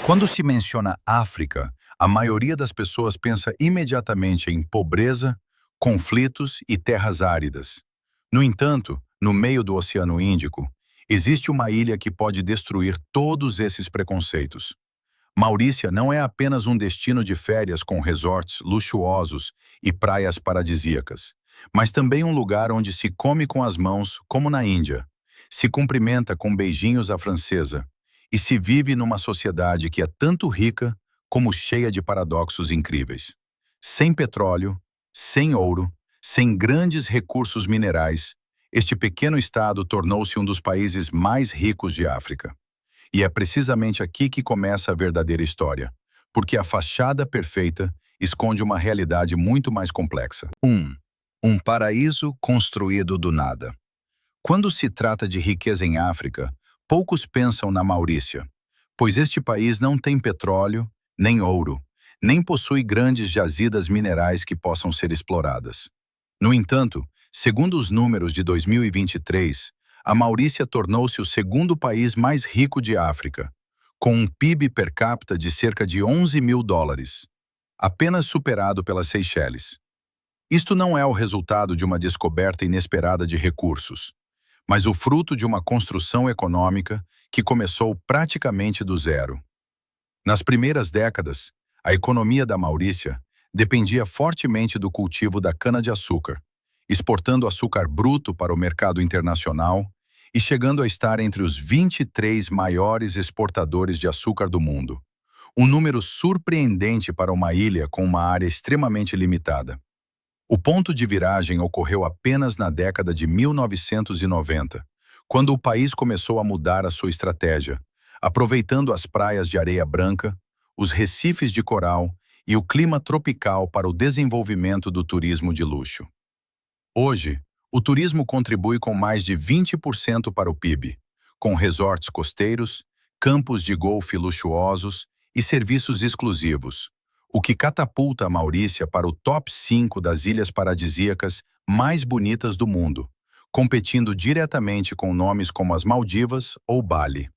Quando se menciona África, a maioria das pessoas pensa imediatamente em pobreza, conflitos e terras áridas. No entanto, no meio do Oceano Índico, existe uma ilha que pode destruir todos esses preconceitos. Maurícia não é apenas um destino de férias com resorts luxuosos e praias paradisíacas, mas também um lugar onde se come com as mãos, como na Índia, se cumprimenta com beijinhos à francesa e se vive numa sociedade que é tanto rica como cheia de paradoxos incríveis. Sem petróleo, sem ouro, sem grandes recursos minerais, este pequeno estado tornou-se um dos países mais ricos de África. E é precisamente aqui que começa a verdadeira história, porque a fachada perfeita esconde uma realidade muito mais complexa. Um paraíso construído do nada. Quando se trata de riqueza em África, poucos pensam na Maurícia, pois este país não tem petróleo, nem ouro, nem possui grandes jazidas minerais que possam ser exploradas. No entanto, segundo os números de 2023, a Maurícia tornou-se o segundo país mais rico de África, com um PIB per capita de cerca de 11 mil dólares, apenas superado pelas Seychelles. Isto não é o resultado de uma descoberta inesperada de recursos, mas o fruto de uma construção econômica que começou praticamente do zero. Nas primeiras décadas, a economia da Maurícia dependia fortemente do cultivo da cana-de-açúcar, exportando açúcar bruto para o mercado internacional e chegando a estar entre os 23 maiores exportadores de açúcar do mundo. Um número surpreendente para uma ilha com uma área extremamente limitada. O ponto de viragem ocorreu apenas na década de 1990, quando o país começou a mudar a sua estratégia, aproveitando as praias de areia branca, os recifes de coral e o clima tropical para o desenvolvimento do turismo de luxo. Hoje, o turismo contribui com mais de 20% para o PIB, com resorts costeiros, campos de golfe luxuosos e serviços exclusivos, o que catapulta a Maurícia para o top 5 das ilhas paradisíacas mais bonitas do mundo, competindo diretamente com nomes como as Maldivas ou Bali.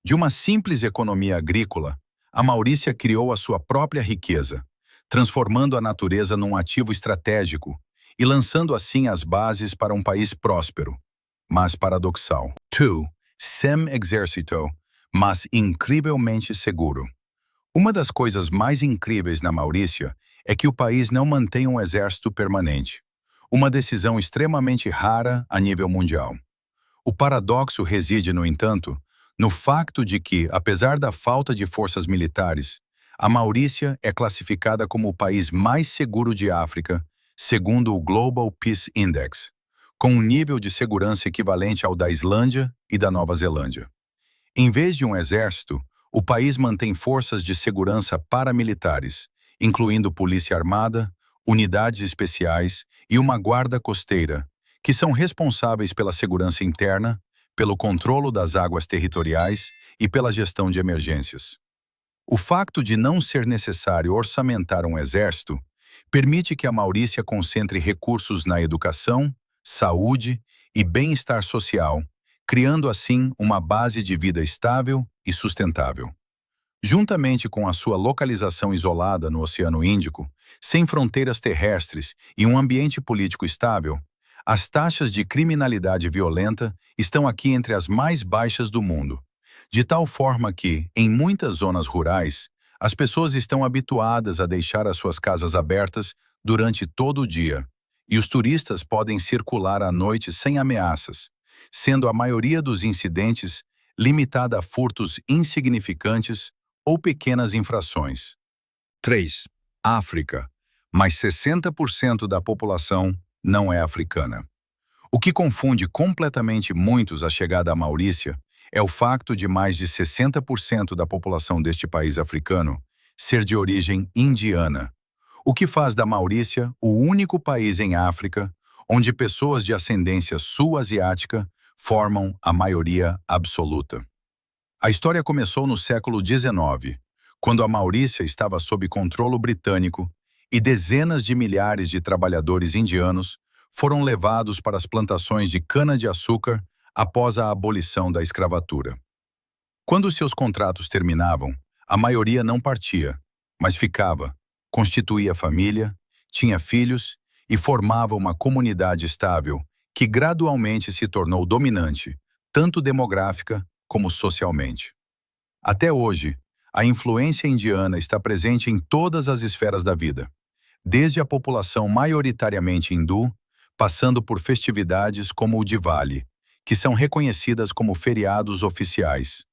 De uma simples economia agrícola, a Maurícia criou a sua própria riqueza, transformando a natureza num ativo estratégico e lançando assim as bases para um país próspero, mas paradoxal. Sem exército, mas incrivelmente seguro. Uma das coisas mais incríveis na Maurícia é que o país não mantém um exército permanente, uma decisão extremamente rara a nível mundial. O paradoxo reside, no entanto, no facto de que, apesar da falta de forças militares, a Maurícia é classificada como o país mais seguro de África, segundo o Global Peace Index, com um nível de segurança equivalente ao da Islândia e da Nova Zelândia. Em vez de um exército, o país mantém forças de segurança paramilitares, incluindo polícia armada, unidades especiais e uma guarda costeira, que são responsáveis pela segurança interna, pelo controlo das águas territoriais e pela gestão de emergências. O facto de não ser necessário orçamentar um exército permite que a Maurícia concentre recursos na educação, saúde e bem-estar social, criando assim uma base de vida estável e sustentável. Juntamente com a sua localização isolada no Oceano Índico, sem fronteiras terrestres e um ambiente político estável, as taxas de criminalidade violenta estão aqui entre as mais baixas do mundo, de tal forma que, em muitas zonas rurais, as pessoas estão habituadas a deixar as suas casas abertas durante todo o dia, e os turistas podem circular à noite sem ameaças, sendo a maioria dos incidentes limitada a furtos insignificantes ou pequenas infrações. 3. África, mas 60% da população não é africana. O que confunde completamente muitos à chegada à Maurícia é o facto de mais de 60% da população deste país africano ser de origem indiana, o que faz da Maurícia o único país em África onde pessoas de ascendência sul-asiática formam a maioria absoluta. A história começou no século XIX, quando a Maurícia estava sob controle britânico e dezenas de milhares de trabalhadores indianos foram levados para as plantações de cana-de-açúcar após a abolição da escravatura. Quando seus contratos terminavam, A maioria não partia, mas ficava, constituía família, tinha filhos e formava uma comunidade estável que gradualmente se tornou dominante, tanto demográfica como socialmente. Até hoje, a influência indiana está presente em todas as esferas da vida, desde a população maioritariamente hindu, passando por festividades como o Diwali, que são reconhecidas como feriados oficiais,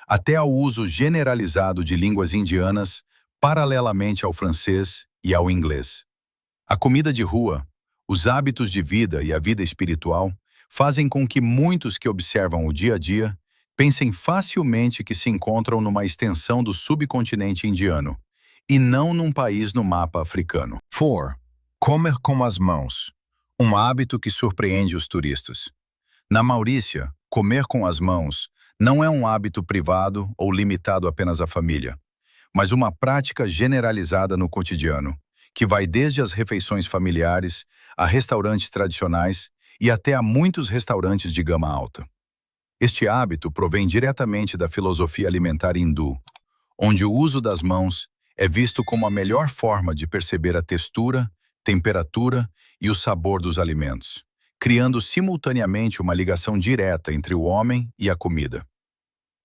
até ao uso generalizado de línguas indianas paralelamente ao francês e ao inglês. A comida de rua, os hábitos de vida e a vida espiritual fazem com que muitos que observam o dia a dia pensem facilmente que se encontram numa extensão do subcontinente indiano, e não num país no mapa africano. 4. Comer com as mãos. Um hábito que surpreende os turistas. Na Maurícia, comer com as mãos não é um hábito privado ou limitado apenas à família, mas uma prática generalizada no cotidiano, que vai desde as refeições familiares a restaurantes tradicionais e até a muitos restaurantes de gama alta. Este hábito provém diretamente da filosofia alimentar hindu, onde o uso das mãos é visto como a melhor forma de perceber a textura, temperatura e o sabor dos alimentos, criando simultaneamente uma ligação direta entre o homem e a comida.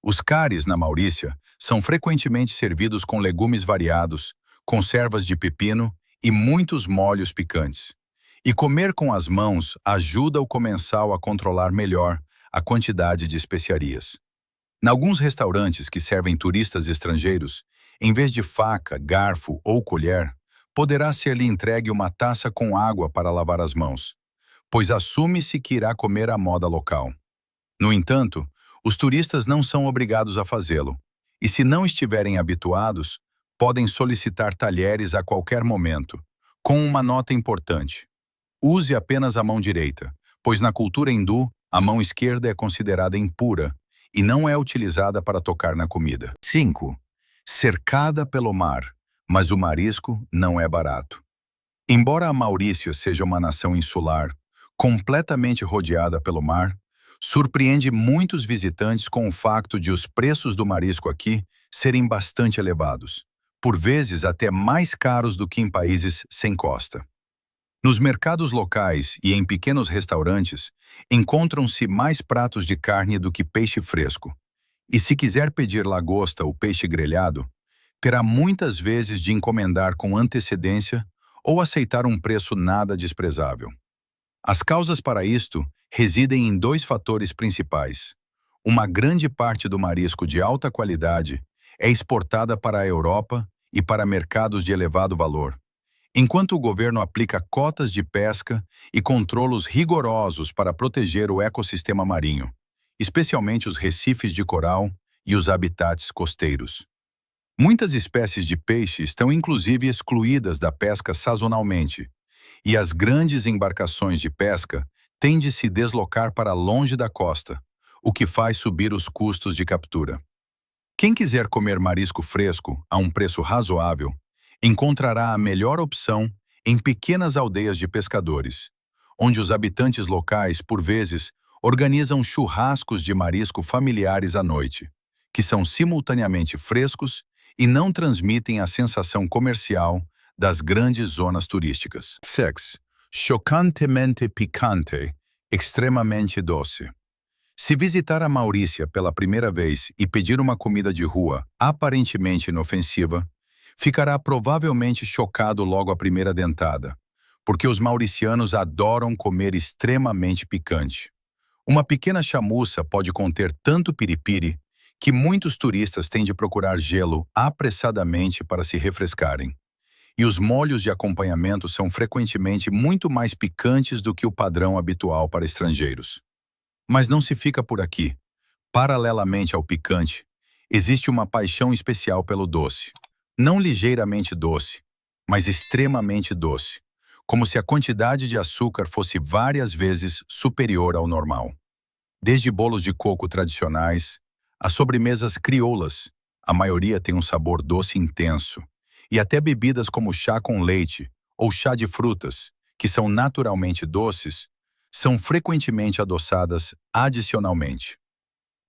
Os curries na Maurícia são frequentemente servidos com legumes variados, conservas de pepino e muitos molhos picantes. E comer com as mãos ajuda o comensal a controlar melhor a quantidade de especiarias. Em alguns restaurantes que servem turistas estrangeiros, em vez de faca, garfo ou colher, poderá ser-lhe entregue uma taça com água para lavar as mãos, pois assume-se que irá comer à moda local. No entanto, os turistas não são obrigados a fazê-lo, e se não estiverem habituados, podem solicitar talheres a qualquer momento, com uma nota importante. Use apenas a mão direita, pois na cultura hindu, a mão esquerda é considerada impura e não é utilizada para tocar na comida. 5. Cercada pelo mar, mas o marisco não é barato. Embora a Maurícia seja uma nação insular, completamente rodeada pelo mar, surpreende muitos visitantes com o fato de os preços do marisco aqui serem bastante elevados, por vezes até mais caros do que em países sem costa. Nos mercados locais e em pequenos restaurantes, encontram-se mais pratos de carne do que peixe fresco. E se quiser pedir lagosta ou peixe grelhado, terá muitas vezes de encomendar com antecedência ou aceitar um preço nada desprezável. As causas para isto residem em dois fatores principais. Uma grande parte do marisco de alta qualidade é exportada para a Europa e para mercados de elevado valor, enquanto o governo aplica cotas de pesca e controlos rigorosos para proteger o ecossistema marinho, especialmente os recifes de coral e os habitats costeiros. Muitas espécies de peixe estão inclusive excluídas da pesca sazonalmente, e as grandes embarcações de pesca têm de se deslocar para longe da costa, o que faz subir os custos de captura. Quem quiser comer marisco fresco a um preço razoável, encontrará a melhor opção em pequenas aldeias de pescadores, onde os habitantes locais, por vezes, organizam churrascos de marisco familiares à noite, que são simultaneamente frescos e não transmitem a sensação comercial das grandes zonas turísticas. 6. Chocantemente picante, extremamente doce. Se visitar a Maurícia pela primeira vez e pedir uma comida de rua aparentemente inofensiva, ficará provavelmente chocado logo à primeira dentada, porque os mauricianos adoram comer extremamente picante. Uma pequena chamuça pode conter tanto piripiri que muitos turistas têm de procurar gelo apressadamente para se refrescarem. E os molhos de acompanhamento são frequentemente muito mais picantes do que o padrão habitual para estrangeiros. Mas não se fica por aqui. Paralelamente ao picante, existe uma paixão especial pelo doce. Não ligeiramente doce, mas extremamente doce, como se a quantidade de açúcar fosse várias vezes superior ao normal. Desde bolos de coco tradicionais, a sobremesas crioulas, a maioria tem um sabor doce intenso, e até bebidas como chá com leite ou chá de frutas, que são naturalmente doces, são frequentemente adoçadas adicionalmente.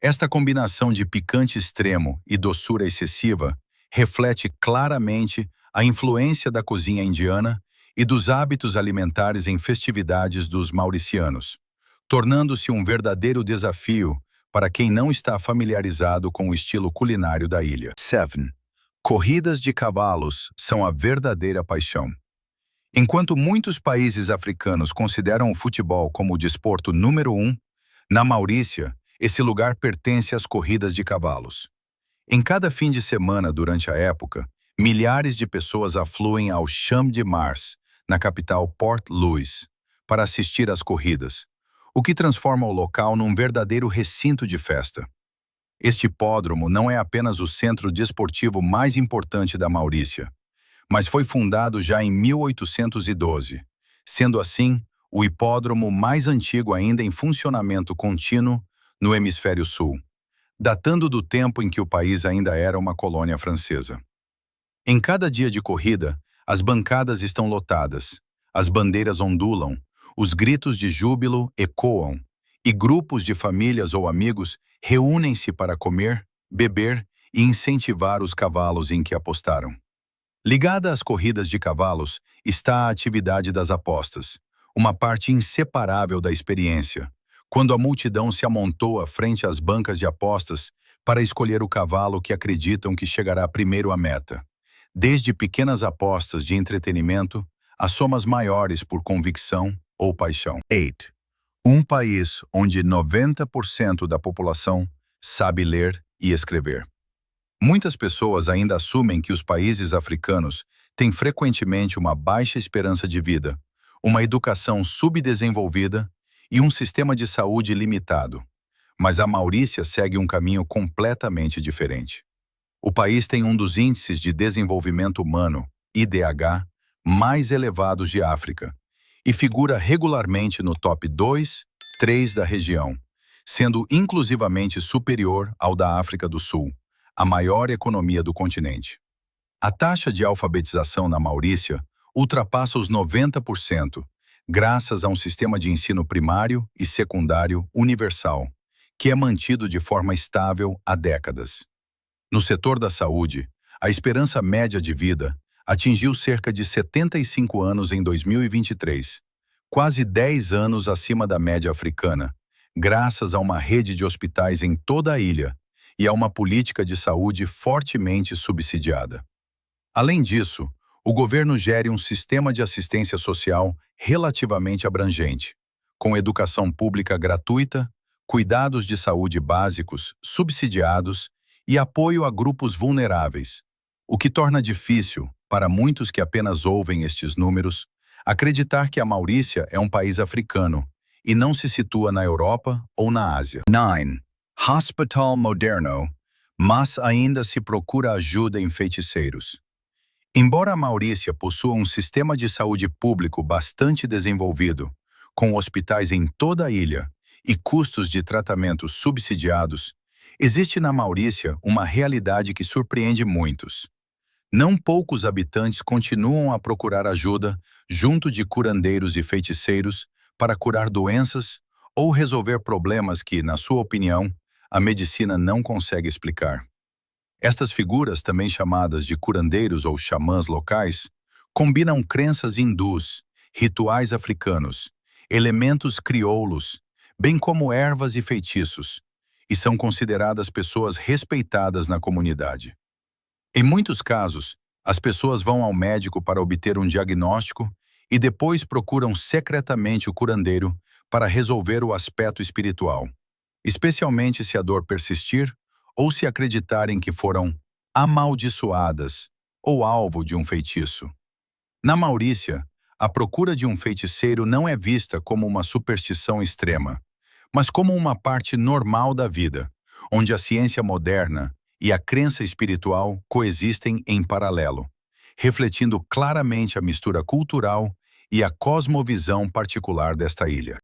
Esta combinação de picante extremo e doçura excessiva reflete claramente a influência da cozinha indiana e dos hábitos alimentares em festividades dos mauricianos, tornando-se um verdadeiro desafio para quem não está familiarizado com o estilo culinário da ilha. 7. Corridas de cavalos são a verdadeira paixão. Enquanto muitos países africanos consideram o futebol como o desporto número 1, na Maurícia, esse lugar pertence às corridas de cavalos. Em cada fim de semana durante a época, milhares de pessoas afluem ao Champ de Mars, na capital Port Louis, para assistir às corridas, o que transforma o local num verdadeiro recinto de festa. Este hipódromo não é apenas o centro desportivo mais importante da Maurícia, mas foi fundado já em 1812, sendo assim o hipódromo mais antigo ainda em funcionamento contínuo no Hemisfério Sul, datando do tempo em que o país ainda era uma colônia francesa. Em cada dia de corrida, as bancadas estão lotadas, as bandeiras ondulam, os gritos de júbilo ecoam, e grupos de famílias ou amigos reúnem-se para comer, beber e incentivar os cavalos em que apostaram. Ligada às corridas de cavalos está a atividade das apostas, uma parte inseparável da experiência, quando a multidão se amontoa frente às bancas de apostas para escolher o cavalo que acreditam que chegará primeiro à meta. Desde pequenas apostas de entretenimento a somas maiores por convicção ou paixão. 8. Um país onde 90% da população sabe ler e escrever. Muitas pessoas ainda assumem que os países africanos têm frequentemente uma baixa esperança de vida, uma educação subdesenvolvida e um sistema de saúde limitado. Mas a Maurícia segue um caminho completamente diferente. O país tem um dos índices de desenvolvimento humano, IDH, mais elevados de África, e figura regularmente no top 2, 3 da região, sendo inclusivamente superior ao da África do Sul, a maior economia do continente. A taxa de alfabetização na Maurícia ultrapassa os 90%, graças a um sistema de ensino primário e secundário universal, que é mantido de forma estável há décadas. No setor da saúde, a esperança média de vida atingiu cerca de 75 anos em 2023, quase 10 anos acima da média africana, graças a uma rede de hospitais em toda a ilha e a uma política de saúde fortemente subsidiada. Além disso, o governo gere um sistema de assistência social relativamente abrangente, com educação pública gratuita, cuidados de saúde básicos, subsidiados e apoio a grupos vulneráveis, o que torna difícil, para muitos que apenas ouvem estes números, acreditar que a Maurícia é um país africano e não se situa na Europa ou na Ásia. 9. Hospital moderno, mas ainda se procura ajuda em feiticeiros. Embora a Maurícia possua um sistema de saúde público bastante desenvolvido, com hospitais em toda a ilha e custos de tratamento subsidiados, existe na Maurícia uma realidade que surpreende muitos. Não poucos habitantes continuam a procurar ajuda junto de curandeiros e feiticeiros para curar doenças ou resolver problemas que, na sua opinião, a medicina não consegue explicar. Estas figuras, também chamadas de curandeiros ou xamãs locais, combinam crenças hindus, rituais africanos, elementos crioulos, bem como ervas e feitiços, e são consideradas pessoas respeitadas na comunidade. Em muitos casos, as pessoas vão ao médico para obter um diagnóstico e depois procuram secretamente o curandeiro para resolver o aspecto espiritual, especialmente se a dor persistir ou se acreditarem que foram amaldiçoadas ou alvo de um feitiço. Na Maurícia, a procura de um feiticeiro não é vista como uma superstição extrema, mas como uma parte normal da vida, onde a ciência moderna e a crença espiritual coexistem em paralelo, refletindo claramente a mistura cultural e a cosmovisão particular desta ilha.